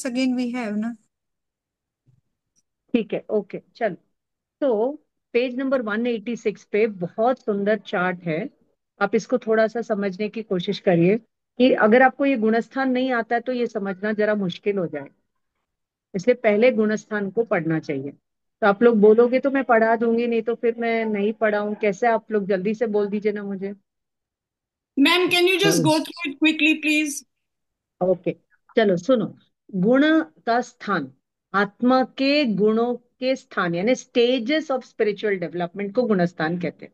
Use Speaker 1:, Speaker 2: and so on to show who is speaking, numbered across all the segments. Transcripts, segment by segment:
Speaker 1: again we have na.
Speaker 2: ठीक है, okay, चलो। तो पेज नंबर 186 पे बहुत सुंदर चार्ट है। आप इसको थोड़ा सा समझने की कोशिश करिए कि अगर आपको ये गुणस्थान नहीं आता है तो ये समझना जरा मुश्किल हो जाए। इसलिए पहले गुणस्थान को पढ़ना चाहिए। तो आप लोग बोलोगे तो मैं पढ़ा दूंगी, नहीं तो फिर मैं नहीं पढ़ाऊं कैसे? आप लोग जल्दी से बोल दीजिए ना मुझे।
Speaker 1: Ma'am, can you just
Speaker 2: चलो,
Speaker 1: go through it quickly, please?
Speaker 2: Okay, चलो सुनो। गुण का स्थान, आत्मा के गुणों के स्थान यानी स्टेजेस ऑफ स्पिरिचुअल डेवलपमेंट को गुणस्थान कहते हैं।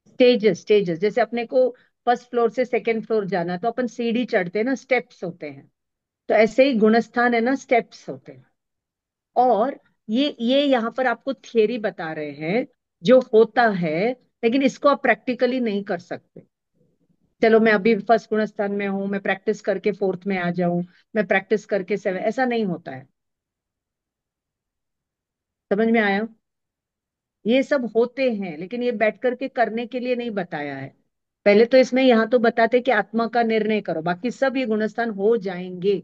Speaker 2: स्टेजेस स्टेजेस, जैसे अपने को फर्स्ट फ्लोर से सेकंड फ्लोर जाना तो अपन सीढ़ी चढ़ते हैं ना, स्टेप्स होते हैं। तो ऐसे ही गुणस्थान है ना, स्टेप्स होते हैं। और ये यहाँ पर आपको थियरी बता रहे हैं जो होता है, लेकिन इसको आप प्रैक्टिकली नहीं कर सकते। चलो मैं अभी फर्स्ट गुणस्थान में हूं, मैं प्रैक्टिस करके फोर्थ में आ जाऊं, मैं प्रैक्टिस करके सेवन, ऐसा नहीं होता है। समझ में आया? ये सब होते हैं लेकिन ये बैठ करके करने के लिए नहीं बताया है। पहले तो इसमें यहाँ तो बताते कि आत्मा का निर्णय करो, बाकी सब ये गुणस्थान हो जाएंगे।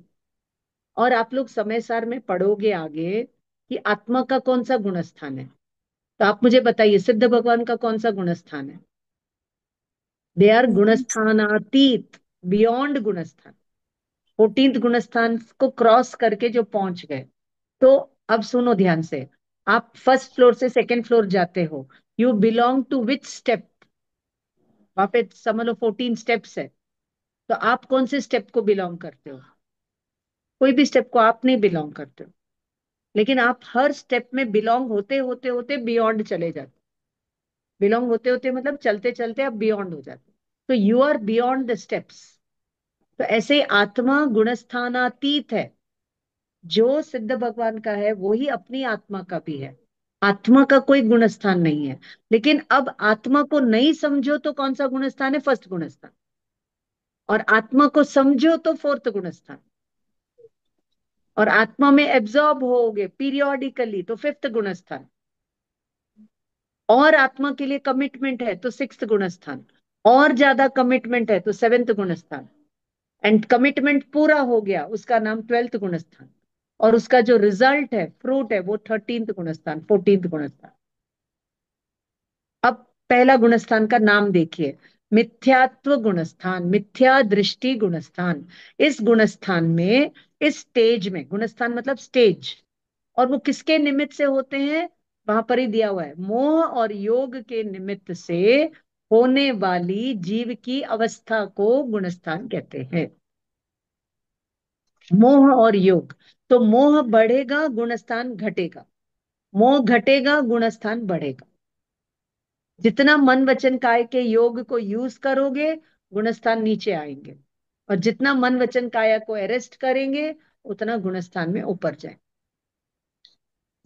Speaker 2: और आप लोग समय सार में पढ़ोगे आगे कि आत्मा का कौन सा गुणस्थान है। तो आप मुझे बताइए, सिद्ध भगवान का कौन सा गुणस्थान है? They are गुणस्थानातीत, beyond गुणस्थान। 14th गुणस्थान को क्रॉस करके जो पहुंच गए। तो अब सुनो ध्यान से। आप फर्स्ट फ्लोर से सेकंड फ्लोर जाते हो, you belong to which step? वहां पे समझ लो 14 स्टेप्स है। तो आप कौन से स्टेप को बिलोंग करते हो? कोई भी स्टेप को आप नहीं बिलोंग करते हो। लेकिन आप हर स्टेप में बिलोंग होते होते होते बियॉन्ड चले जाते। बिलोंग होते होते मतलब चलते चलते आप बियॉन्ड हो जाते। तो you are beyond the steps. तो ऐसे ही आत्मा गुणस्थानातीत है। जो सिद्ध भगवान का है वो ही अपनी आत्मा का भी है। आत्मा का कोई गुणस्थान नहीं है। लेकिन अब आत्मा को नहीं समझो तो कौन सा गुणस्थान है? फर्स्ट गुणस्थान। और आत्मा को समझो तो फोर्थ गुणस्थान। और आत्मा में एब्जॉर्ब होगे पीरियोडिकली तो फिफ्थ गुणस्थान। और आत्मा के लिए कमिटमेंट है तो सिक्स्थ गुणस्थान। और ज्यादा कमिटमेंट है तो सेवेंथ गुणस्थान। एंड कमिटमेंट पूरा हो गया, उसका नाम 12th गुणस्थान। और उसका जो रिजल्ट है, फ्रूट है, वो 13th गुणस्थान, 14th गुणस्थान। अब पहला गुणस्थान का नाम देखिए, मिथ्यात्व गुणस्थान, मिथ्या दृष्टि गुणस्थान। इस गुणस्थान में, इस स्टेज में, गुणस्थान मतलब स्टेज, और वो किसके निमित्त से होते हैं? वहां पर ही दिया हुआ है, मोह और योग के निमित्त से होने वाली जीव की अवस्था को गुणस्थान कहते हैं। मोह और योग। तो मोह बढ़ेगा, गुणस्थान घटेगा। मोह घटेगा, गुणस्थान बढ़ेगा। जितना मन वचन काय के योग को यूज करोगे, गुणस्थान नीचे आएंगे। और जितना मन वचन काया को अरेस्ट करेंगे, उतना गुणस्थान में ऊपर जाए।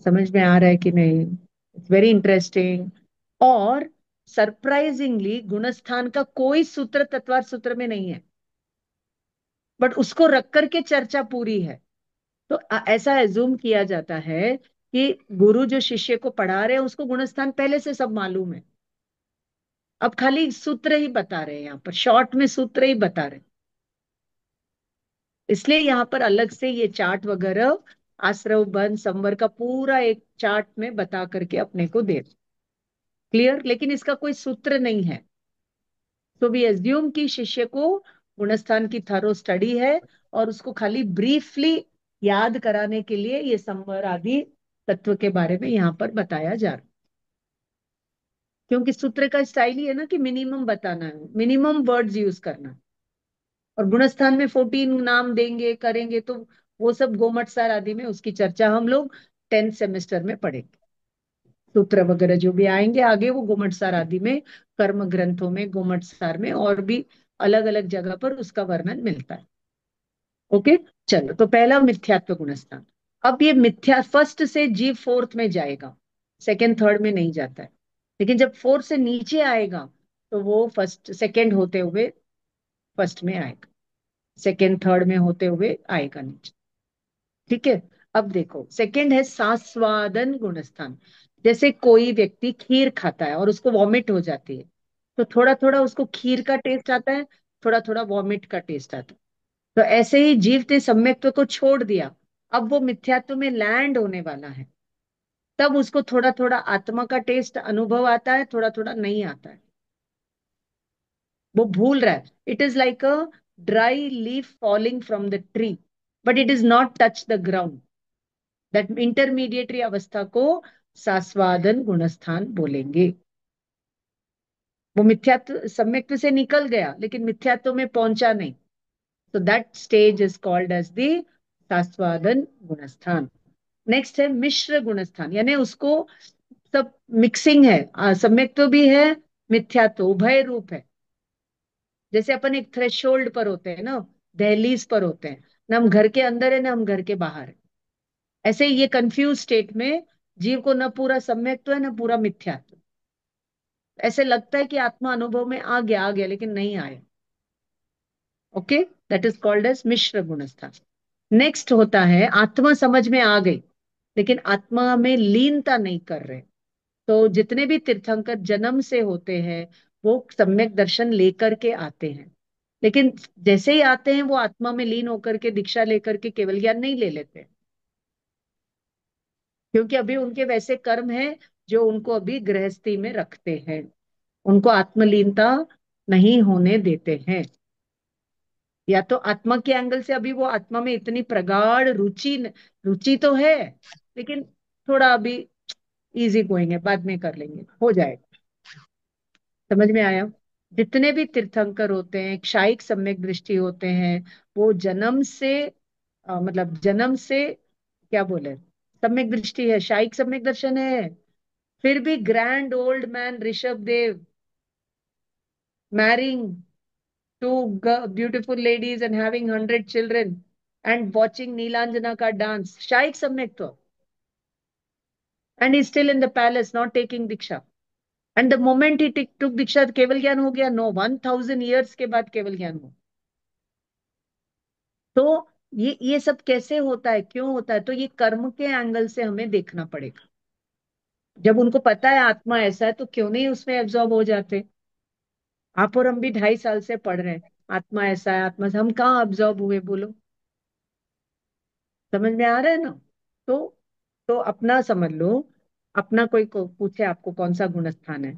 Speaker 2: समझ में आ रहा है कि नहीं? It's very interesting. और सरप्राइजिंगली गुणस्थान का कोई सूत्र तत्वार सूत्र में नहीं है, बट उसको रख करके चर्चा पूरी है। तो ऐसा एज्यूम किया जाता है कि गुरु जो शिष्य को पढ़ा रहे हैं उसको गुणस्थान पहले से सब मालूम है। अब खाली सूत्र ही बता रहे हैं, यहाँ पर शॉर्ट में सूत्र ही बता रहे हैं। इसलिए यहाँ पर अलग से ये चार्ट वगैरह, आश्रव बन संवर का पूरा एक चार्ट में बता करके अपने को दे। क्लियर? लेकिन इसका कोई सूत्र नहीं है। तो वी एज्यूम कि शिष्य को गुणस्थान की थरो स्टडी है, और उसको खाली ब्रीफली याद कराने के लिए ये संवर आदि तत्व के बारे में यहाँ पर बताया जा रहा है। क्योंकि सूत्र का स्टाइल ही है ना कि मिनिमम बताना है, मिनिमम वर्ड्स यूज करना। और गुणस्थान में 14 नाम देंगे करेंगे तो वो सब गोमट सार आदि में उसकी चर्चा हम लोग 10th सेमेस्टर में पढ़ेंगे। सूत्र वगैरह जो भी आएंगे आगे वो गोमट सार आदि में, कर्म ग्रंथों में, गोमट सार में, और भी अलग अलग जगह पर उसका वर्णन मिलता है। ओके, चलो। तो पहला मिथ्यात्व गुणस्थान। अब ये मिथ्या फर्स्ट से जीव फोर्थ में जाएगा, सेकंड थर्ड में नहीं जाता है। लेकिन जब फोर्थ से नीचे आएगा तो वो फर्स्ट सेकंड होते हुए फर्स्ट में आएगा, सेकंड थर्ड में होते हुए आएगा नीचे। ठीक है। अब देखो, सेकंड है सास्वादन गुणस्थान। जैसे कोई व्यक्ति खीर खाता है और उसको वॉमिट हो जाती है, तो थोड़ा थोड़ा उसको खीर का टेस्ट आता है, थोड़ा थोड़ा वॉमिट का टेस्ट आता है। तो ऐसे ही जीव ने सम्यक्त्व को छोड़ दिया, अब वो मिथ्यात्व में लैंड होने वाला है। तब उसको थोड़ा थोड़ा आत्मा का टेस्ट अनुभव आता है, थोड़ा थोड़ा नहीं आता है, वो भूल रहा है। It is like a dry leaf falling from the tree, but it is not touch the ground. That intermediary अवस्था को सास्वादन गुणस्थान बोलेंगे। वो मिथ्यात्व सम्यक्त्व से निकल गया लेकिन मिथ्यात्व में पहुंचा नहीं। तो that stage is called as the सास्वादन गुणस्थान। नेक्स्ट है मिश्र गुणस्थान, यानी उसको सब मिक्सिंग है, सम्यक्त्व भी है, मिथ्यात्व उभय रूप है। जैसे अपन एक थ्रेशोल्ड पर होते हैं ना, दहलीज पर होते हैं, ना हम घर के अंदर है ना हम घर के बाहर है। ऐसे ही ये कंफ्यूज स्टेट में जीव को न पूरा सम्यक्त्व है न पूरा मिथ्यात्व। ऐसे लगता है कि आत्मा अनुभव में आ गया लेकिन नहीं आया। Okay, that is called as मिश्र गुणस्थान। नेक्स्ट होता है आत्मा समझ में आ गई लेकिन आत्मा में लीनता नहीं कर रहे। तो जितने भी तीर्थंकर जन्म से होते हैं वो सम्यक दर्शन लेकर के आते हैं, लेकिन जैसे ही आते हैं वो आत्मा में लीन होकर के दीक्षा लेकर के केवल ज्ञान नहीं ले लेते, क्योंकि अभी उनके वैसे कर्म हैं जो उनको अभी गृहस्थी में रखते हैं, उनको आत्मलीनता नहीं होने देते हैं। या तो आत्मा के एंगल से अभी वो आत्मा में इतनी प्रगाढ़ रुचि, रुचि तो है लेकिन थोड़ा अभी इजी गोइंग है, बाद में कर लेंगे, हो जाएगा। समझ में आया? जितने भी तीर्थंकर होते हैं, क्षायिक सम्यक दृष्टि होते हैं, वो जन्म से मतलब जन्म से क्या बोले, सम्यक दृष्टि है, शायिक सम्यक दर्शन है। फिर भी grand old man Rishabh Dev marrying two beautiful ladies and having 100 children and watching Neelanjana ka dance. Shaik Samyakta. And he's still in the palace, not taking Diksha. And the moment he took Diksha, केवल ज्ञान हो गया? No, 1000 years के बाद केवल ज्ञान हो। तो ये सब कैसे होता है, क्यों होता है? तो ये कर्म के एंगल से हमें देखना पड़ेगा। जब उनको पता है आत्मा ऐसा है तो क्यों नहीं उसमें एब्जॉर्ब हो जाते। आप और हम भी 2.5 साल से पढ़ रहे हैं आत्मा ऐसा है, आत्मा से हम कहाँ अब्जॉर्ब हुए बोलो? समझ में आ रहा है ना? तो तो अपना समझ लो, अपना कोई को पूछे आपको कौन सा गुण स्थान है,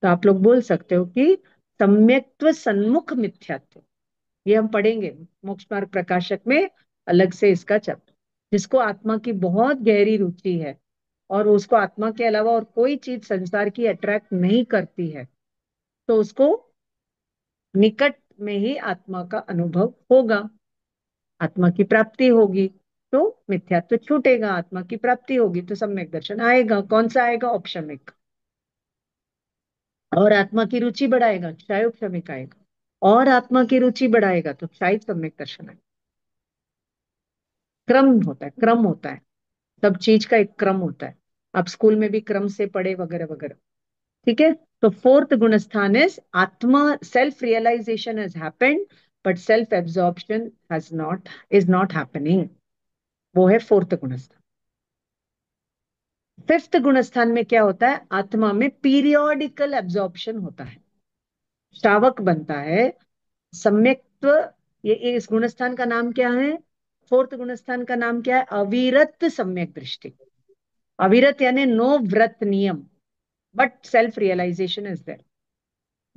Speaker 2: तो आप लोग बोल सकते हो कि सम्यक्त्व सन्मुख मिथ्यात्व। ये हम पढ़ेंगे मोक्ष मार्ग प्रकाशक में, अलग से इसका चैप्टर। जिसको आत्मा की बहुत गहरी रुचि है और उसको आत्मा के अलावा और कोई चीज संसार की अट्रैक्ट नहीं करती है, तो उसको निकट में ही आत्मा का अनुभव होगा, आत्मा की प्राप्ति होगी। तो मिथ्यात्व छूटेगा, आत्मा की प्राप्ति होगी तो सम्यक दर्शन आएगा। कौन सा आएगा? औपशमिक। और आत्मा की रुचि बढ़ाएगा, क्षायोपशमिक आएगा। और आत्मा की रुचि बढ़ाएगा तो क्षायिक सम्यक दर्शन आएगा। क्रम होता है, क्रम होता है, सब चीज का एक क्रम होता है। आप स्कूल में भी क्रम से पढ़े वगैरह वगैरह। ठीक है। तो फोर्थ गुण स्थान इज आत्मा, self realisation has happened but self absorption has not, is not happening. वो है फोर्थ गुण स्थान। फिफ्थ गुण स्थान में क्या होता है? आत्मा में पीरियोडिकल एब्जॉर्प्शन होता है, श्रावक बनता है, सम्यक्त्व। ये इस गुणस्थान का नाम क्या है? फोर्थ गुणस्थान का नाम क्या है? अविरत सम्यक दृष्टि। अविरत यानी नो व्रत नियम, but self realisation is there.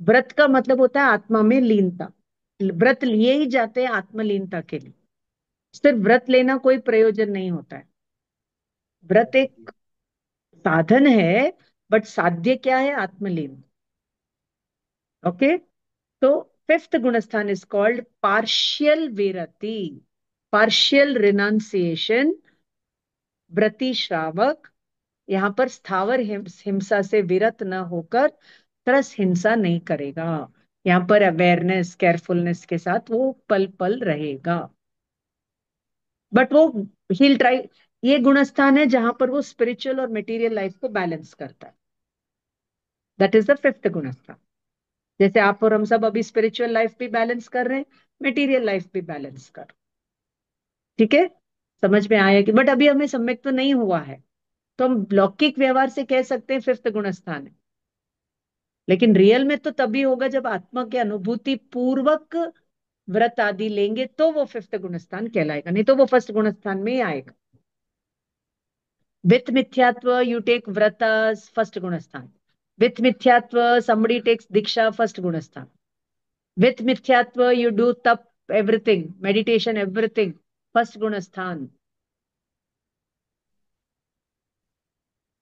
Speaker 2: व्रत का मतलब होता है आत्मा में लीनता। व्रत लिए ही जाते हैं आत्मलीनता के लिए। सिर्फ व्रत लेना कोई प्रयोजन नहीं होता है। व्रत एक साधन है, बट साध्य क्या है? आत्मलीन। ओके। तो फिफ्थ गुणस्थान इज कॉल्ड पार्शियल वेरति, पार्शियल रिनाउंसिएशन। व्रति श्रावक यहाँ पर स्थावर हिंसा से विरत न होकर तरस हिंसा नहीं करेगा। यहाँ पर अवेयरनेस, केयरफुलनेस के साथ वो पल पल रहेगा। बट वो हिल ट्राई, ये गुणस्थान है जहां पर वो स्पिरिचुअल और मटेरियल लाइफ को बैलेंस करता है। दैट इज द फिफ्थ गुणस्थान। जैसे आप और हम सब अभी स्पिरिचुअल लाइफ भी बैलेंस कर रहे हैं, मटेरियल लाइफ भी बैलेंस कर। ठीक है, समझ में आया? कि बट अभी हमें सम्यक तो नहीं हुआ है, तो हम लौकिक व्यवहार से कह सकते हैं फिफ्थ गुण स्थान है, लेकिन रियल में तो तभी होगा जब आत्मा के अनुभूति पूर्वक व्रत आदि लेंगे तो वो फिफ्थ गुणस्थान कहलाएगा, नहीं तो वो फर्स्ट गुणस्थान में ही आएगा। विथ मिथ्यात्व यू टेक व्रत, फर्स्ट गुणस्थान। विथ मिथ्यात्व somebody takes दीक्षा, फर्स्ट गुणस्थान। विथ मिथ्यात्व यू डू तप, एवरीथिंग, मेडिटेशन, एवरीथिंग, फर्स्ट गुणस्थान।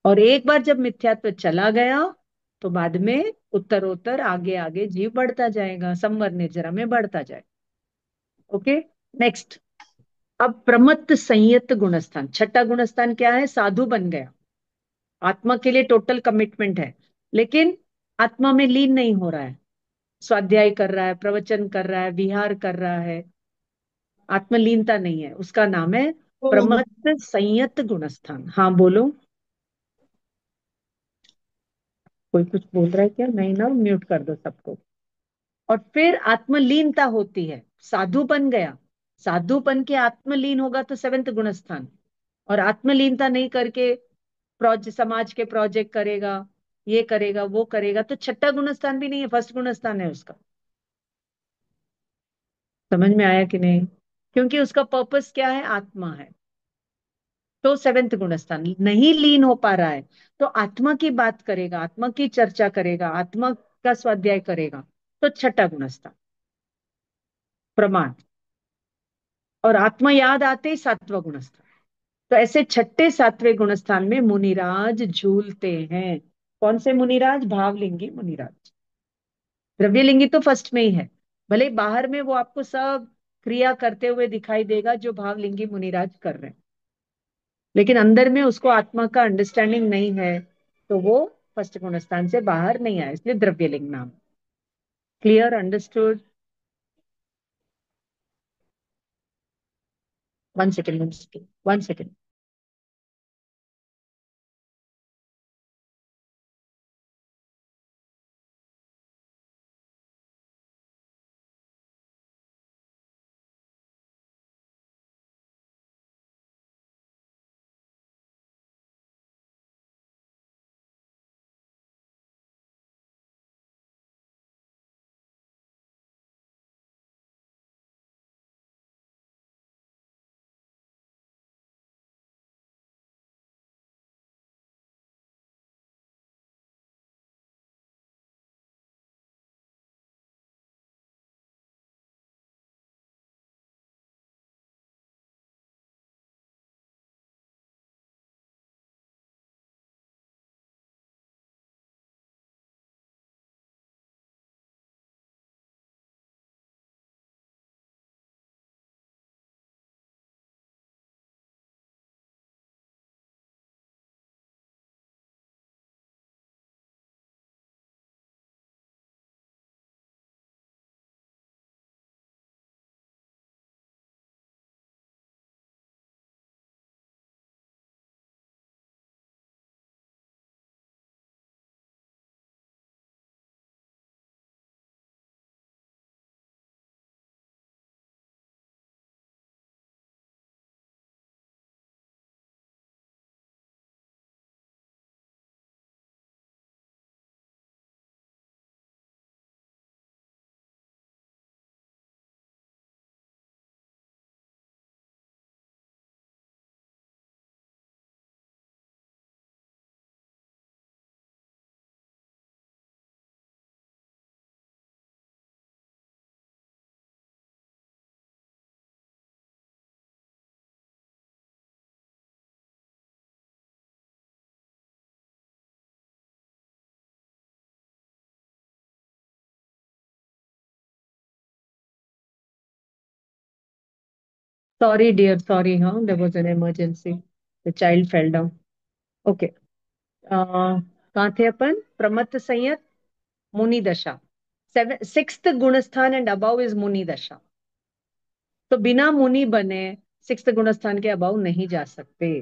Speaker 2: और एक बार जब मिथ्यात्व चला गया तो बाद में उत्तरोत्तर आगे आगे जीव बढ़ता जाएगा, संवर निर्जरा में बढ़ता जाएगा। Okay, next. अब प्रमत्त संयत गुणस्थान, छठा गुणस्थान क्या है? साधु बन गया, आत्मा के लिए टोटल कमिटमेंट है, लेकिन आत्मा में लीन नहीं हो रहा है, स्वाध्याय कर रहा है, प्रवचन कर रहा है, विहार कर रहा है, आत्मलीनता नहीं है, उसका नाम है
Speaker 1: Oh,
Speaker 2: प्रमत्त संयत गुणस्थान। हाँ बोलो, कोई कुछ बोल रहा है क्या? नहीं ना, म्यूट कर दो सबको। और फिर आत्मलीनता होती है, साधु बन गया, साधु बन के आत्मलीन होगा तो सेवेंथ गुणस्थान। और आत्मलीनता नहीं करके समाज के प्रोजेक्ट करेगा, ये करेगा वो करेगा, तो छठा गुणस्थान भी नहीं है, फर्स्ट गुणस्थान है उसका। समझ में आया कि नहीं? क्योंकि उसका पर्पस क्या है? आत्मा है। तो सेवेंथ गुणस्थान नहीं लीन हो पा रहा है, तो आत्मा की बात करेगा, आत्मा की चर्चा करेगा, आत्मा का स्वाध्याय करेगा, तो छठा गुणस्थान प्रमाण। और आत्मा याद आते ही सातवां गुणस्थान। तो ऐसे छठे सातवें गुणस्थान में मुनिराज झूलते हैं। कौन से मुनिराज? भावलिंगी मुनिराज। द्रव्यलिंगी तो फर्स्ट में ही है, भले ही बाहर में वो आपको सब क्रिया करते हुए दिखाई देगा जो भावलिंगी मुनिराज कर रहे हैं, लेकिन अंदर में उसको आत्मा का अंडरस्टैंडिंग नहीं है, तो वो फर्स्ट गुणस्थान से बाहर नहीं आया, इसलिए द्रव्यलिंग नाम। Clear? Understood? 1 second, 1 second, 1 second. Sorry dear, sorry, हाँ, there was an emergency, the child fell down. Okay, कहाँ थे अपन? प्रमत्त संयत, मुनि दशा। सेवन, सिक्स्थ गुणस्थान एंड अबाउ इज मुनि दशा। तो बिना मुनि बने सिक्स्थ गुणस्थान के अबाउ नहीं जा सकते।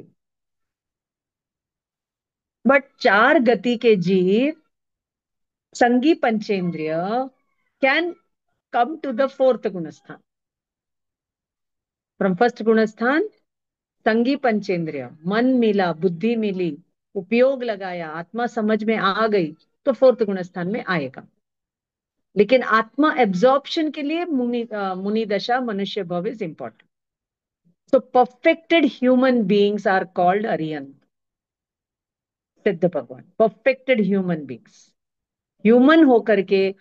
Speaker 2: बट चार गति के जीव, संगी पंचेंद्रिय, can come to the fourth गुणस्थान। फ्रॉम फर्स्ट गुणस्थान, संगी पंचेंद्रिय, मन मिला, बुद्धि मिली, उपयोग लगाया, आत्मा समझ में आ गई, तो फोर्थ गुणस्थान में आएगा। लेकिन आत्मा एब्जॉर्प्शन के लिए मुनि दशा, मनुष्य भव is important. So perfected human beings are called arihant. सिद्ध भगवान परफेक्टेड ह्यूमन बीइंग्स, ह्यूमन होकर के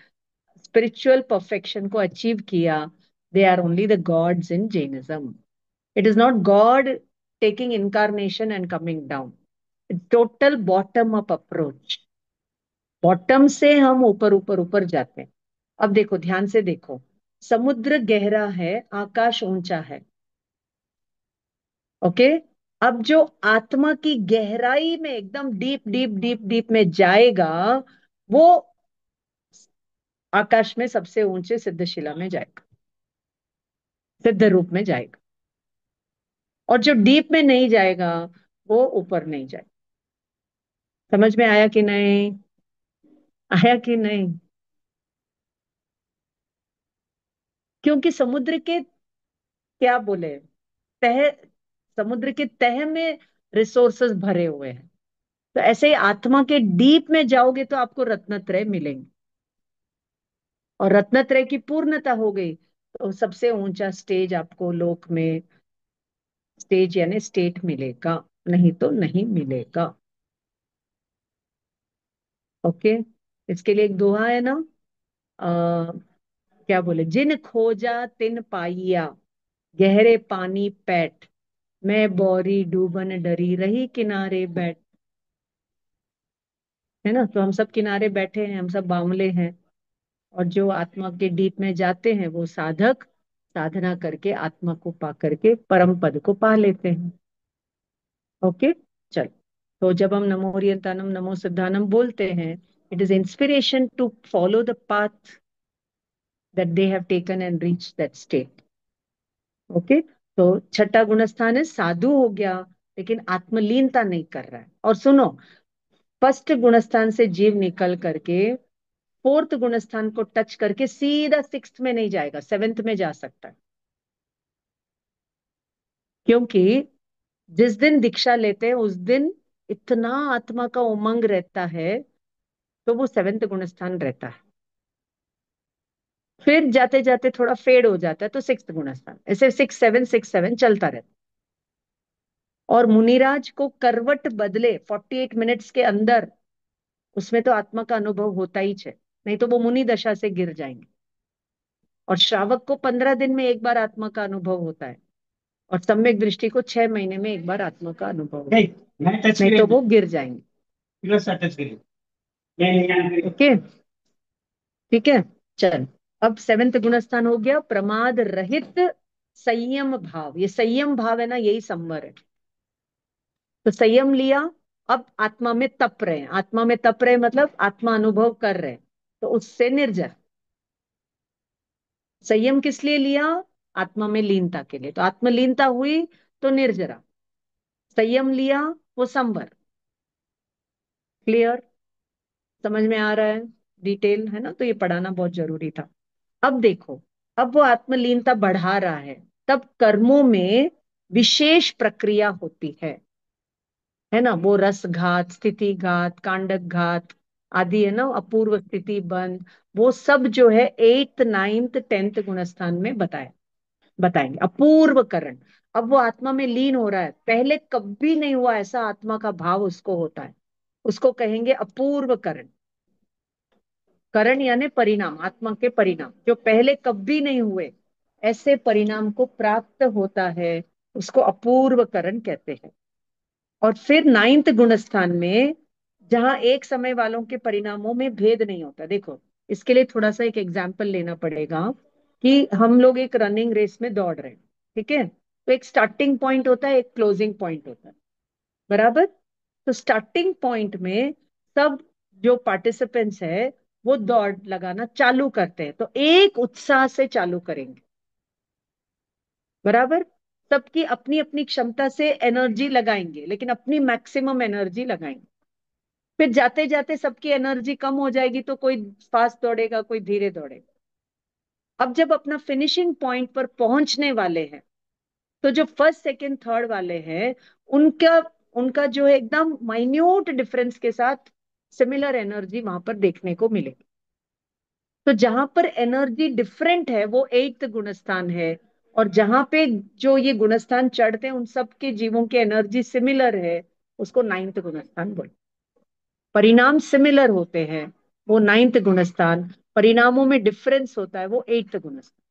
Speaker 2: स्पिरिचुअल परफेक्शन को अचीव किया. They are only the gods in Jainism. It is not god taking incarnation and coming down. Total bottom up approach. Bottom से हम ऊपर ऊपर ऊपर जाते हैं. अब देखो, ध्यान से देखो. समुद्र गहरा है, आकाश ऊंचा है. ओके. अब जो आत्मा की गहराई में एकदम डीप डीप डीप डीप में जाएगा, वो आकाश में सबसे ऊंचे सिद्धशिला में जाएगा, सिद्ध रूप में जाएगा. और जो डीप में नहीं जाएगा, वो ऊपर नहीं जाएगा. समझ में आया कि नहीं? आया कि नहीं? क्योंकि समुद्र के, क्या बोले, तह, समुद्र के तह में रिसोर्सेस भरे हुए हैं. तो ऐसे ही आत्मा के डीप में जाओगे तो आपको रत्नत्रय मिलेंगे. और रत्नत्रय की पूर्णता हो गई तो सबसे ऊंचा स्टेज आपको लोक में, स्टेज यानी स्टेट मिलेगा, नहीं तो नहीं मिलेगा. ओके. इसके लिए एक दोहा है ना, आ, क्या बोले, जिन खोजा तिन पाइया, गहरे पानी पैठ, मैं बौरी डूबन डरी रही किनारे बैठ. है ना? तो हम सब किनारे बैठे हैं, हम सब बावले हैं. और जो आत्मा के डीप में जाते हैं वो साधक साधना करके आत्मा को पा करके परम पद को पा लेते हैं. ओके. चल. तो जब हम नमो ओरियंतानम नमो सिद्धानम बोलते हैं, it is inspiration to follow the path that they have taken and reach that state. Okay. तो छठा गुणस्थान है साधु हो गया, लेकिन आत्मलीनता नहीं कर रहा है. और सुनो, फर्स्ट गुणस्थान से जीव निकल करके फोर्थ गुणस्थान को टच करके सीधा सिक्स्थ में नहीं जाएगा, सेवेंथ में जा सकता है. क्योंकि जिस दिन दीक्षा लेते हैं उस दिन इतना आत्मा का उमंग रहता है, तो वो सेवेंथ गुणस्थान रहता है. फिर जाते जाते थोड़ा फेड हो जाता है तो सिक्स्थ गुणस्थान, ऐसे 6 7 6 7 चलता रहता है. और मुनिराज को करवट बदले 48 मिनट्स के अंदर उसमें तो आत्मा का अनुभव होता ही है, नहीं तो वो मुनि दशा से गिर जाएंगे. और श्रावक को 15 दिन में एक बार आत्मा का अनुभव होता है. और सम्यक दृष्टि को 6 महीने में एक बार आत्मा का अनुभव होता है. नहीं तो वो गिर जाएंगे. ओके. ठीक है. चल. अब सेवेंथ गुणस्थान हो गया प्रमाद रहित संयम भाव. ये संयम भाव है ना, यही संवर है. तो संयम लिया. अब आत्मा में तप रहे हैं, आत्मा में तप रहे मतलब आत्मा अनुभव कर रहे हैं, तो उससे निर्जर. संयम किस लिए लिया? आत्मा में लीनता के लिए. तो आत्मलीनता हुई तो निर्जरा. संयम लिया, वो संवर. क्लियर? समझ में आ रहा है? डिटेल है ना, तो ये पढ़ाना बहुत जरूरी था. अब देखो, अब वो आत्मलीनता बढ़ा रहा है, तब कर्मों में विशेष प्रक्रिया होती है ना. वो रस घात, स्थिति घात, कांडक घात आदि है ना, अपूर्व स्थिति बंद, वो सब जो है 8th 9th 10th गुणस्थान में बताएंगे अपूर्व करण. अब वो आत्मा में लीन हो रहा है, पहले कभी नहीं हुआ ऐसा आत्मा का भाव उसको होता है, उसको कहेंगे अपूर्व करण. करण यानी परिणाम, आत्मा के परिणाम जो पहले कभी नहीं हुए, ऐसे परिणाम को प्राप्त होता है, उसको अपूर्व करण कहते हैं. और फिर 9th गुणस्थान में, जहां एक समय वालों के परिणामों में भेद नहीं होता. देखो, इसके लिए थोड़ा सा एक एग्जाम्पल लेना पड़ेगा कि हम लोग एक रनिंग रेस में दौड़ रहे हैं. ठीक है. तो एक स्टार्टिंग पॉइंट होता है, एक क्लोजिंग पॉइंट होता है. बराबर. तो स्टार्टिंग पॉइंट में सब जो पार्टिसिपेंट्स है वो दौड़ लगाना चालू करते हैं, तो एक उत्साह से चालू करेंगे. बराबर. सबकी अपनी अपनी क्षमता से एनर्जी लगाएंगे, लेकिन अपनी मैक्सिमम एनर्जी लगाएंगे. फिर जाते जाते सबकी एनर्जी कम हो जाएगी तो कोई फास्ट दौड़ेगा, कोई धीरे दौड़ेगा. अब जब अपना फिनिशिंग पॉइंट पर पहुंचने वाले हैं, तो जो फर्स्ट सेकंड थर्ड वाले हैं, उनका उनका जो है एकदम माइन्यूट डिफरेंस के साथ सिमिलर एनर्जी वहां पर देखने को मिलेगी. तो जहां पर एनर्जी डिफरेंट है वो एट्थ गुणस्थान है, और जहां पे जो ये गुणस्थान चढ़ते हैं उन सब के जीवों की एनर्जी सिमिलर है, उसको नाइन्थ गुणस्थान बोलते हैं। परिणाम सिमिलर होते हैं, वो नाइन्थ गुणस्थान। परिणामों में डिफरेंस होता है, वो एट्थ गुणस्थान।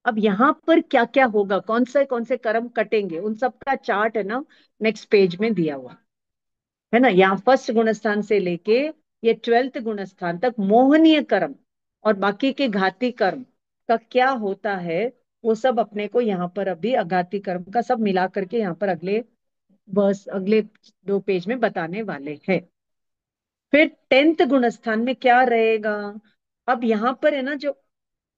Speaker 2: अब यहाँ पर क्या क्या होगा, कौन से कर्म कटेंगे, उन सब का चार्ट है ना, नेक्स्ट पेज में दिया हुआ है ना। यहाँ फर्स्ट गुणस्थान से लेके ये ट्वेल्थ गुणस्थान तक मोहनीय कर्म और बाकी के घाती कर्म का क्या होता है, वो सब अपने को यहाँ पर अभी अघाती कर्म का सब मिला करके यहाँ पर अगले बस अगले 2 पेज में बताने वाले हैं। फिर टेंथ गुणस्थान में क्या रहेगा। अब यहाँ पर है ना, जो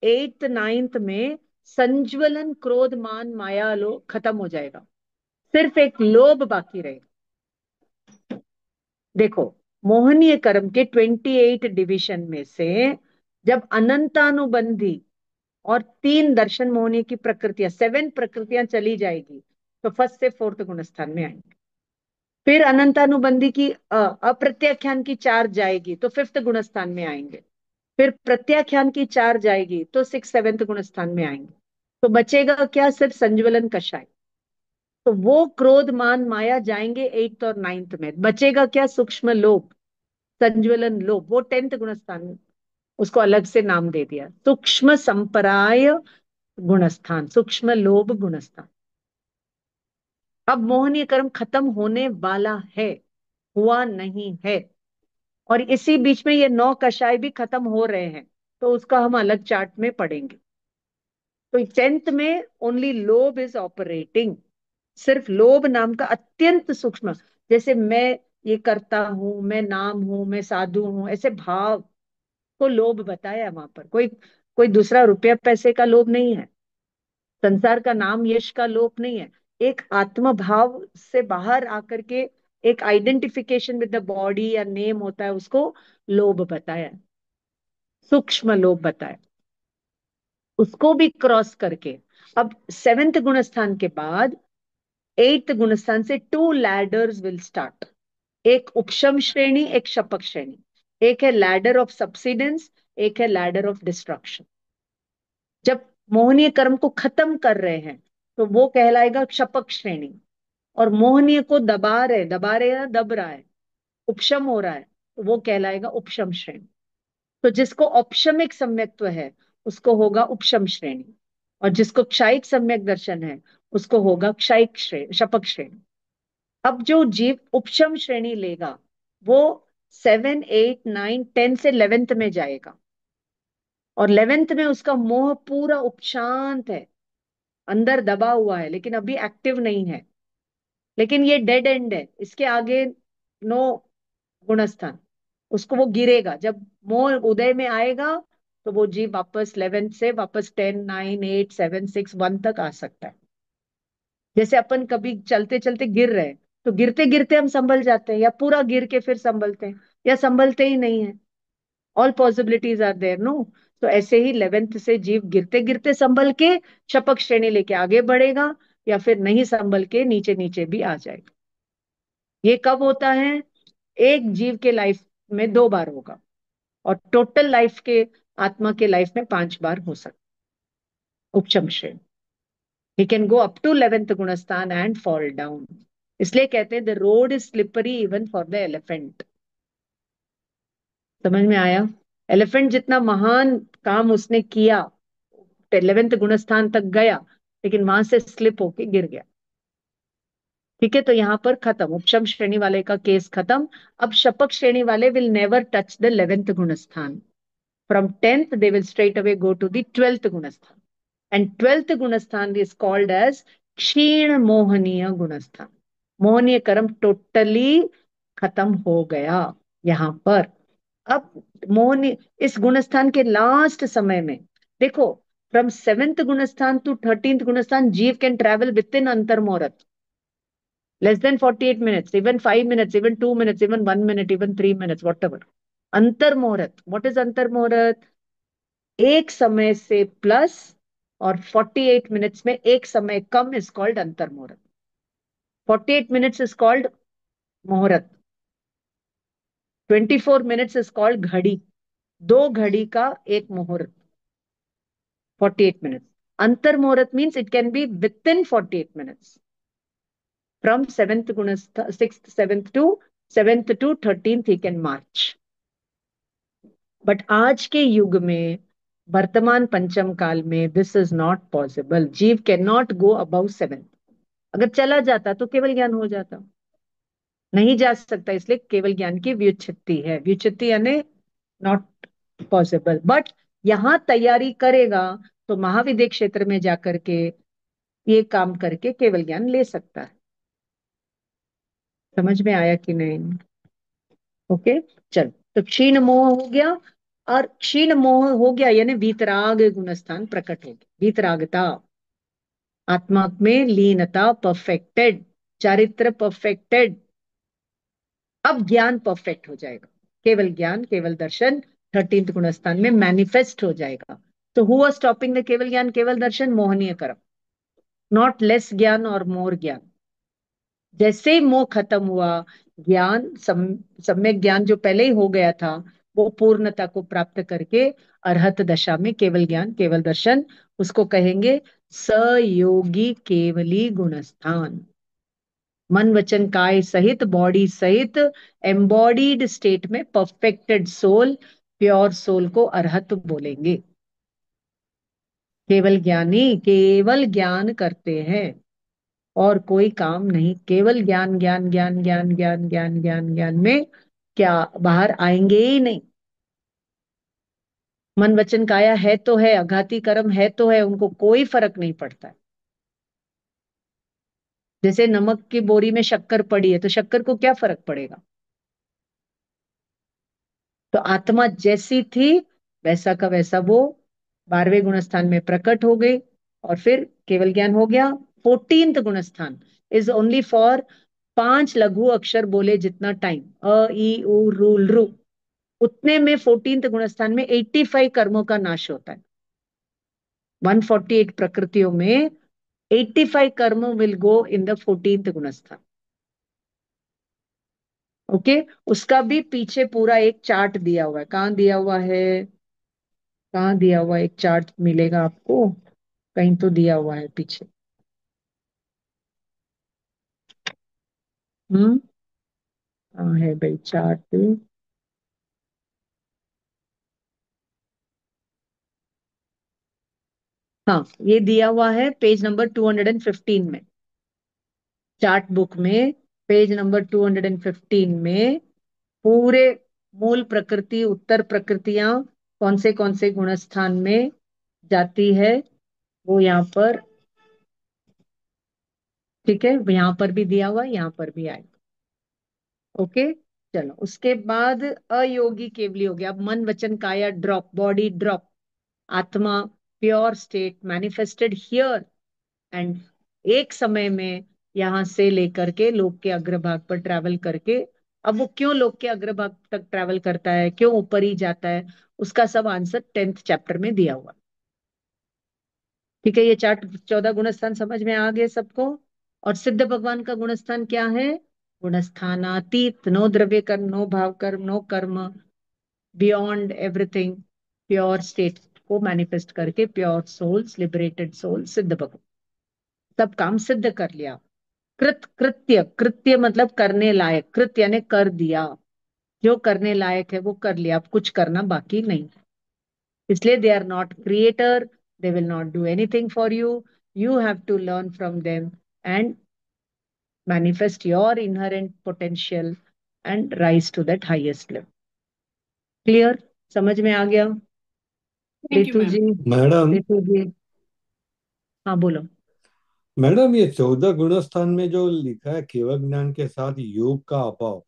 Speaker 2: एट्थ नाइन्थ में संज्वलन क्रोध मान माया लो खत्म हो जाएगा, सिर्फ एक लोभ बाकी रहेगा। देखो, मोहनीय कर्म के 28 डिविजन में से जब अनंतानुबंधी और 3 दर्शन मोहनीय की प्रकृतियां, 7 प्रकृतियां चली जाएगी, तो फर्स्ट से फोर्थ गुणस्थान में आएंगे। फिर अनंतानुबंधी की अप्रत्याख्यान की 4 जाएगी तो फिफ्थ गुणस्थान में आएंगे। फिर प्रत्याख्यान की 4 जाएगी तो सिक्स सेवेंथ गुणस्थान में आएंगे। तो बचेगा क्या, सिर्फ संज्वलन कषाय। तो वो क्रोध मान माया जाएंगे एट्थ और नाइन्थ में, बचेगा क्या, सूक्ष्म लोभ, संज्वलन लोभ, वो टेंथ गुणस्थान में। उसको अलग से नाम दे दिया, सूक्ष्म संपराय गुणस्थान, सूक्ष्म लोभ गुणस्थान। अब मोहनीय कर्म खत्म होने वाला है, हुआ नहीं है। और इसी बीच में ये 9 कषाय भी खत्म हो रहे हैं, तो उसका हम अलग चार्ट में पढ़ेंगे। तो टेंथ में ओनली लोभ इज ऑपरेटिंग, सिर्फ लोभ नाम का अत्यंत सूक्ष्म, जैसे मैं ये करता हूं, मैं नाम हूं, मैं साधु हूं, ऐसे भाव को लोभ बताया वहां पर। कोई कोई दूसरा रुपया पैसे का लोभ नहीं है, संसार का नाम यश का लोभ नहीं है। एक आत्म भाव से बाहर आकर के एक आइडेंटिफिकेशन विद द बॉडी या नेम होता है, उसको लोभ बताया, सूक्ष्म लोभ बताया। उसको भी क्रॉस करके अब सेवेंथ गुणस्थान के बाद एट्थ गुणस्थान से 2 लैडर्स विल स्टार्ट। एक उपशम श्रेणी, एक शपक श्रेणी। एक है लैडर ऑफ सब्सिडेंस, एक है लैडर ऑफ डिस्ट्रक्शन। जब मोहनीय कर्म को खत्म कर रहे हैं तो वो कहलाएगा शपक श्रेणी, और मोहनीय को दबा रहे या दब रहा है, उपशम हो रहा है, तो वो कहलाएगा उपशम श्रेणी। तो जिसको औपशमिक सम्यक्त्व है उसको होगा उपशम श्रेणी, और जिसको क्षायिक सम्यक दर्शन है उसको होगा क्षायिक श्रेणी, शपक श्रेणी। अब जो जीव उपशम श्रेणी लेगा वो 7 8 9 10 से 11th में जाएगा, और 11th में उसका मोह पूरा उपशांत है, अंदर दबा हुआ है लेकिन अभी एक्टिव नहीं है। लेकिन ये डेड एंड है, इसके आगे नो गुणस्थान। उसको वो गिरेगा जब मोह उदय में आएगा, तो वो जीव वापस 11th से वापस 10 9 8 7 6 1 तक आ सकता है। जैसे अपन कभी चलते चलते गिर रहे हैं, तो गिरते गिरते हम संभल जाते हैं, या पूरा गिर के फिर संभलते हैं, या संभलते ही नहीं है। All possibilities are there, no. तो ऐसे ही 11th से जीव गिरते गिरते संभल के शपक श्रेणी लेके आगे बढ़ेगा, या फिर नहीं संभल के नीचे नीचे भी आ जाएगा। ये कब होता है, एक जीव के लाइफ में 2 बार होगा, और टोटल लाइफ के, आत्मा के लाइफ में 5 बार हो सकता है उपशम श्रेणी। He can go up to 11th गुणस्थान एंड फॉल डाउन। इसलिए कहते हैं the road is slippery even for the elephant. समझ में आया। एलिफेंट जितना महान काम उसने किया, 11th गुणस्थान तक गया, लेकिन वहां से स्लिप होके गिर गया। ठीक है, तो यहाँ पर खत्म, उपशम श्रेणी वाले का केस खत्म। अब शपक श्रेणी वाले will never touch the 11th गुणस्थान। From 10th they will straight away go to the 12th गुणस्थान, and 12th गुणस्थान is called as क्षीण मोहनीय गुणस्थान। मोहनीय कर्म टोटली खत्म हो गया यहाँ पर। अब मोहनीय इस गुणस्थान के लास्ट समय में देखो, फ्रॉम 7th गुणस्थान टू 13th गुणस्थान जीव कैन ट्रेवल विद इन अंतर मुहूर्त, less than 48 minutes, even 5 minutes, even 2 minutes, even 1 minute, even 3 minutes, whatever. अंतर मुहूर्त, व्हाट इज अंतर मुहूर्त, एक समय से प्लस और 48 मिनट्स में एक समय कम इज कॉल्ड अंतर मुहूर्त। 48 मिनट्स इज कॉल्ड मुहूर्त, 24 मिनट्स इज कॉल्ड घड़ी, 2 घड़ी का एक मुहूर्त, 48 मिनट्स। अंतर मुहूर्त means it can be within 48 minutes, from seventh गुणस्थ, six seventh to 13th he can march. But आज के युग में, वर्तमान पंचम काल में, दिस इज नॉट पॉसिबल। जीव कैन नॉट गो अबाउ 7। अगर चला जाता तो केवल ज्ञान हो जाता, नहीं जा सकता, इसलिए केवल ज्ञान की व्युत्पत्ति है। व्युत्पत्ति यानी नॉट पॉसिबल। बट यहां तैयारी करेगा तो महाविद्य क्षेत्र में जाकर के ये काम करके केवल ज्ञान ले सकता है। समझ में आया कि नहीं? ओके, चल। तो क्षीण मोह हो गया, और क्षीण मोह हो गया यानी वीतराग गुणस्थान प्रकट हो गया। वीतरागता, आत्मा में लीनता परफेक्टेड, चारित्र परफेक्टेड। अब ज्ञान परफेक्ट हो जाएगा, केवल ज्ञान, केवल दर्शन 13th गुणस्थान में मैनिफेस्ट हो जाएगा। तो हु वाज स्टॉपिंग द केवल ज्ञान केवल दर्शन? मोहनीय कर्म, नॉट लेस ज्ञान और मोर ज्ञान। जैसे ही मोह खत्म हुआ, ज्ञान सम्यक ज्ञान जो पहले ही हो गया था, वो पूर्णता को प्राप्त करके अरहत दशा में केवल ज्ञान केवल दर्शन, उसको कहेंगे सयोगी केवली गुणस्थान। मन वचन काय सहित, बॉडी सहित, एम्बॉडीड स्टेट में परफेक्टेड सोल, प्योर सोल को अरहत बोलेंगे। केवल ज्ञानी केवल ज्ञान करते हैं, और कोई काम नहीं। केवल ज्ञान ज्ञान ज्ञान ज्ञान ज्ञान ज्ञान ज्ञान ज्ञान में क्या बाहर आएंगे ही नहीं। मन वचन काया है तो है, अघाती कर्म है तो है, उनको कोई फर्क नहीं पड़ता है। जैसे नमक की बोरी में शक्कर पड़ी है, तो शक्कर को क्या फर्क पड़ेगा? तो आत्मा जैसी थी वैसा का वैसा वो 12वें गुणस्थान में प्रकट हो गई, और फिर केवल ज्ञान हो गया। 14th गुणस्थान इज ओनली फॉर 5 लघु अक्षर बोले जितना टाइम, अ ई उ रू रू, उतने में 14th गुणस्थान में 85 कर्मों का नाश होता है। 148 प्रकृतियों में 85 कर्मों will go in the 14th गुणस्थान। ओके, उसका भी पीछे पूरा एक चार्ट दिया हुआ है। कहाँ दिया हुआ है? कहाँ दिया हुआ है? एक चार्ट मिलेगा आपको, कहीं तो दिया हुआ है पीछे। हम्म, कहाँ है भाई चार्ट? हाँ, ये दिया हुआ है पेज नंबर 215 में, चार्ट बुक में, पेज नंबर 215 में। पूरे मूल प्रकृति, उत्तर प्रकृतियां कौन से गुणस्थान में जाती है, वो यहाँ पर, ठीक है, यहाँ पर भी दिया हुआ है, यहाँ पर भी आएगा। ओके, चलो। उसके बाद अयोगी केवली हो गया। अब मन वचन काया ड्रॉप, बॉडी ड्रॉप, आत्मा pure state manifested here and, एक समय में यहां से लेकर के लोक के अग्रभाग पर ट्रैवल करके, अब वो क्यों लोक के अग्रभाग तक ट्रैवल करता है, क्यों ऊपर ही जाता है, उसका सब आंसर 10th चैप्टर में दिया हुआ। ठीक है, ये चार्ट 14 गुणस्थान समझ में आ गए सबको। और सिद्ध भगवान का गुणस्थान क्या है? गुणस्थानातीत, नो द्रव्य कर्म, नो भाव कर्म, नो कर्म, बियॉन्ड एवरीथिंग, प्योर स्टेट को मैनिफेस्ट करके प्योर सोल्स, लिबरेटेड सोल, सिद्ध भगवान। सब काम सिद्ध कर लिया। कृत कृत्य, कृत्य मतलब करने लायक, कृत्य यानी कर दिया, जो करने लायक है वो कर लिया, अब कुछ करना बाकी नहीं है। इसलिए they are not creator, they will not do anything for you, you have to learn from them and manifest your inherent potential and rise to that highest level. Clear? समझ में आ गया?
Speaker 1: Thank you,
Speaker 2: Ritu ji,
Speaker 1: ma'am.
Speaker 3: Madam,
Speaker 2: Ritu ji, हाँ बोलो।
Speaker 3: Madam ये 14 गुणस्थान में जो लिखा है केवल ज्ञान के साथ योग का अभाव,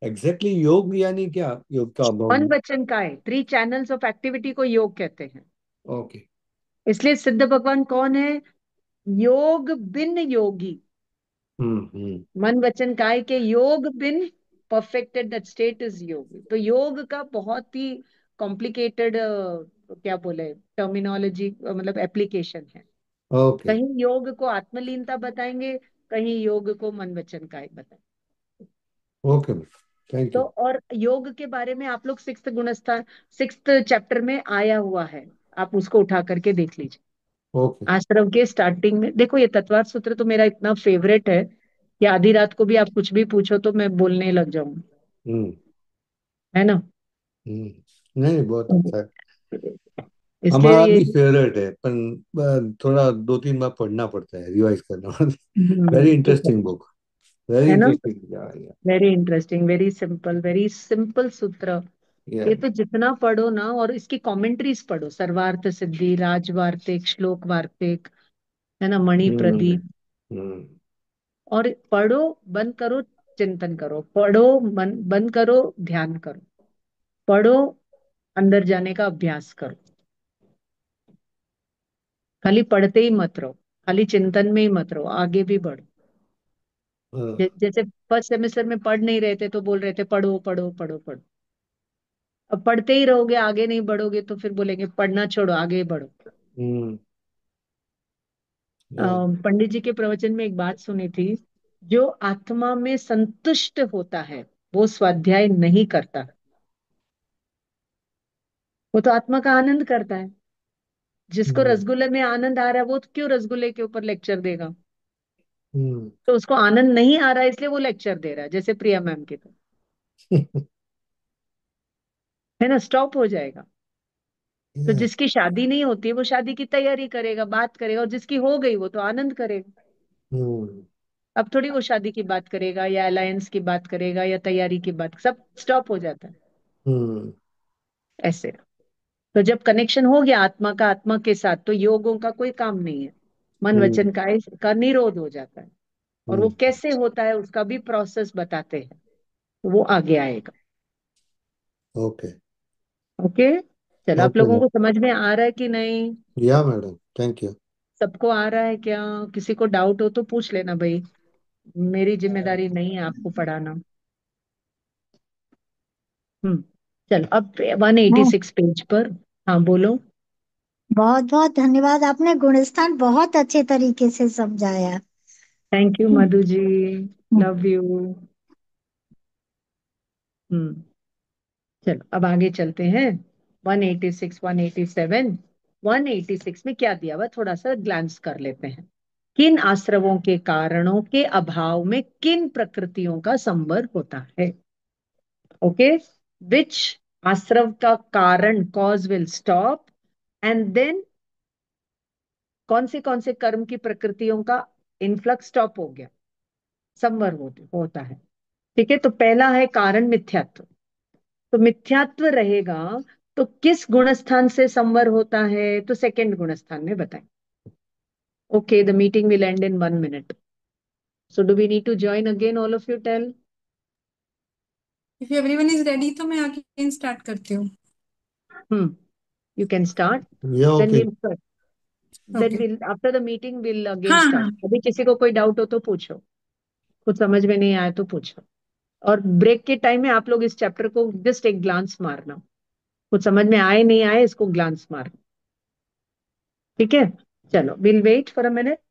Speaker 3: एग्जैक्टली योग यानी क्या? योग का अभाव
Speaker 2: मन
Speaker 3: में?
Speaker 2: वचन काय 3 चैनल्स ऑफ एक्टिविटी को योग कहते हैं।
Speaker 3: ओके।
Speaker 2: इसलिए सिद्ध भगवान कौन है? योग बिन योगी।
Speaker 3: हम्म।
Speaker 2: मन वचन काय के योग बिन परफेक्टेड दैट स्टेट इज योगी। तो योग का बहुत ही कॉम्प्लिकेटेड, क्या बोले, टर्मिनोलॉजी, मतलब एप्लीकेशन है।
Speaker 3: ओके।
Speaker 2: कहीं योग को आत्मलीनता बताएंगे, कहीं योग को मन वचन काय बताएंगे।
Speaker 3: ओके। थैंक
Speaker 2: तो
Speaker 3: यू।
Speaker 2: और योग के बारे में आप लोग सिक्स्थ गुणस्थान, सिक्स्थ चैप्टर में आया हुआ है, आप उसको उठा करके देख लीजिए।
Speaker 3: ओके।
Speaker 2: आश्रम के स्टार्टिंग में देखो, ये तत्वार्थ सूत्र तो मेरा इतना फेवरेट है कि आधी रात को भी आप कुछ भी पूछो तो मैं बोलने लग जाऊंगी,
Speaker 3: हम्म।
Speaker 2: है ना।
Speaker 3: नहीं, बहुत अच्छा है।
Speaker 2: इसलिए
Speaker 3: हमारा
Speaker 2: ये
Speaker 3: भी फेवरेट है, पर थोड़ा 2-3 बार पढ़ना पड़ता है, रिवाइज करना पड़ता है। Very interesting book. वेरी
Speaker 2: है ना,
Speaker 3: इंटरेस्टिंग। या
Speaker 2: वेरी इंटरेस्टिंग, वेरी सिंपल सूत्र।
Speaker 3: या
Speaker 2: ये तो जितना पढ़ो ना, और इसकी कमेंट्रीज पढ़ो, सर्वार्थ सिद्धि, राजवार्तिक, श्लोक वार्तिक, है ना, मणि
Speaker 3: हम्म।
Speaker 2: प्रदीप,
Speaker 3: हम्म।
Speaker 2: और पढ़ो, बंद करो, चिंतन करो, पढ़ो, बंद करो, ध्यान करो, पढ़ो, अंदर जाने का अभ्यास करो। खाली पढ़ते ही मत रहो, खाली चिंतन में ही मत रहो, आगे भी बढ़ो।
Speaker 3: हाँ।
Speaker 2: जैसे फर्स्ट सेमेस्टर में पढ़ नहीं रहे थे तो बोल रहे थे पढ़ो पढ़ो पढ़ो पढ़ो। अब पढ़ते ही रहोगे, आगे नहीं बढ़ोगे, तो फिर बोलेंगे पढ़ना छोड़ो, आगे बढ़ो।
Speaker 3: हम्म।
Speaker 2: अ,
Speaker 3: या।
Speaker 2: पंडित जी के प्रवचन में एक बात सुनी थी, जो आत्मा में संतुष्ट होता है वो स्वाध्याय नहीं करता, वो तो आत्मा का आनंद करता है। जिसको
Speaker 3: हम्म।
Speaker 2: रसगुल्ले में आनंद आ रहा है वो तो क्यों रसगुल्ले के ऊपर लेक्चर देगा।
Speaker 3: हम्म।
Speaker 2: तो उसको आनंद नहीं आ रहा है इसलिए वो लेक्चर दे रहा है, जैसे प्रिया मैम के तो, है ना, स्टॉप हो जाएगा। तो
Speaker 3: या।
Speaker 2: जिसकी शादी नहीं होती है वो शादी की तैयारी करेगा, बात करेगा, और जिसकी हो गई वो तो आनंद करेगा।
Speaker 3: हम्म।
Speaker 2: अब थोड़ी वो शादी की बात करेगा या अलायंस की बात करेगा या तैयारी की बात, सब स्टॉप हो जाता है
Speaker 3: हम्म।
Speaker 2: ऐसे। तो जब कनेक्शन हो गया आत्मा का आत्मा के साथ, तो योगों का कोई काम नहीं है, मन
Speaker 3: हम्म।
Speaker 2: वचन का निरोध हो जाता है। और वो
Speaker 3: हम्म।
Speaker 2: कैसे होता है उसका भी प्रोसेस बताते हैं, तो वो आगे आएगा।
Speaker 3: ओके।
Speaker 2: ओके, चलो, आप
Speaker 3: ओके
Speaker 2: लोगों
Speaker 3: मैम।
Speaker 2: को समझ में आ रहा है कि नहीं?
Speaker 3: या मैडम, थैंक यू।
Speaker 2: सबको आ रहा है क्या? किसी को डाउट हो तो पूछ लेना भाई, मेरी जिम्मेदारी नहीं है आपको पढ़ाना। हम्म। चलो, अब 186 पेज पर। हाँ, बोलो।
Speaker 4: बहुत बहुत धन्यवाद, आपने गुणस्थान बहुत अच्छे तरीके से समझाया।
Speaker 2: Thank you Madhu ji,
Speaker 4: hmm.
Speaker 2: Love you. Hmm. चलो, अब आगे चलते हैं। 186, 187, 186 में क्या दिया हुआ थोड़ा सा ग्लांस कर लेते हैं। किन आश्रवों के कारणों के अभाव में किन प्रकृतियों का संवर्ग होता है। ओके, विच आश्रव का कारण, cause will stop, and then कौन से कर्म की प्रकृतियों का इनफ्लक्स स्टॉप हो गया, संवर होता है। ठीक है, तो पहला है कारण मिथ्यात्व। तो मिथ्यात्व रहेगा तो किस गुणस्थान से संवर होता है, तो सेकंड गुणस्थान में बताएं। Okay, the meeting will end in 1 minute, so do we need to join again, all of you tell.
Speaker 1: If everyone is ready, तो मैं अगेन स्टार्ट करती हूँ।
Speaker 2: हम्म, यू कैन स्टार्ट,
Speaker 3: या
Speaker 2: then
Speaker 3: okay.
Speaker 2: Will then
Speaker 1: okay.
Speaker 2: Will after the meeting will again
Speaker 1: हाँ
Speaker 2: start.
Speaker 1: हाँ।
Speaker 2: अभी किसी को कोई डाउट हो तो पूछो, कुछ समझ में नहीं आया तो पूछो। और ब्रेक के टाइम में आप लोग इस चैप्टर को जस्ट एक ग्लांस मारना, कुछ समझ में आए नहीं आए इसको ग्लांस मारना। ठीक है, चलो, will wait for a minute.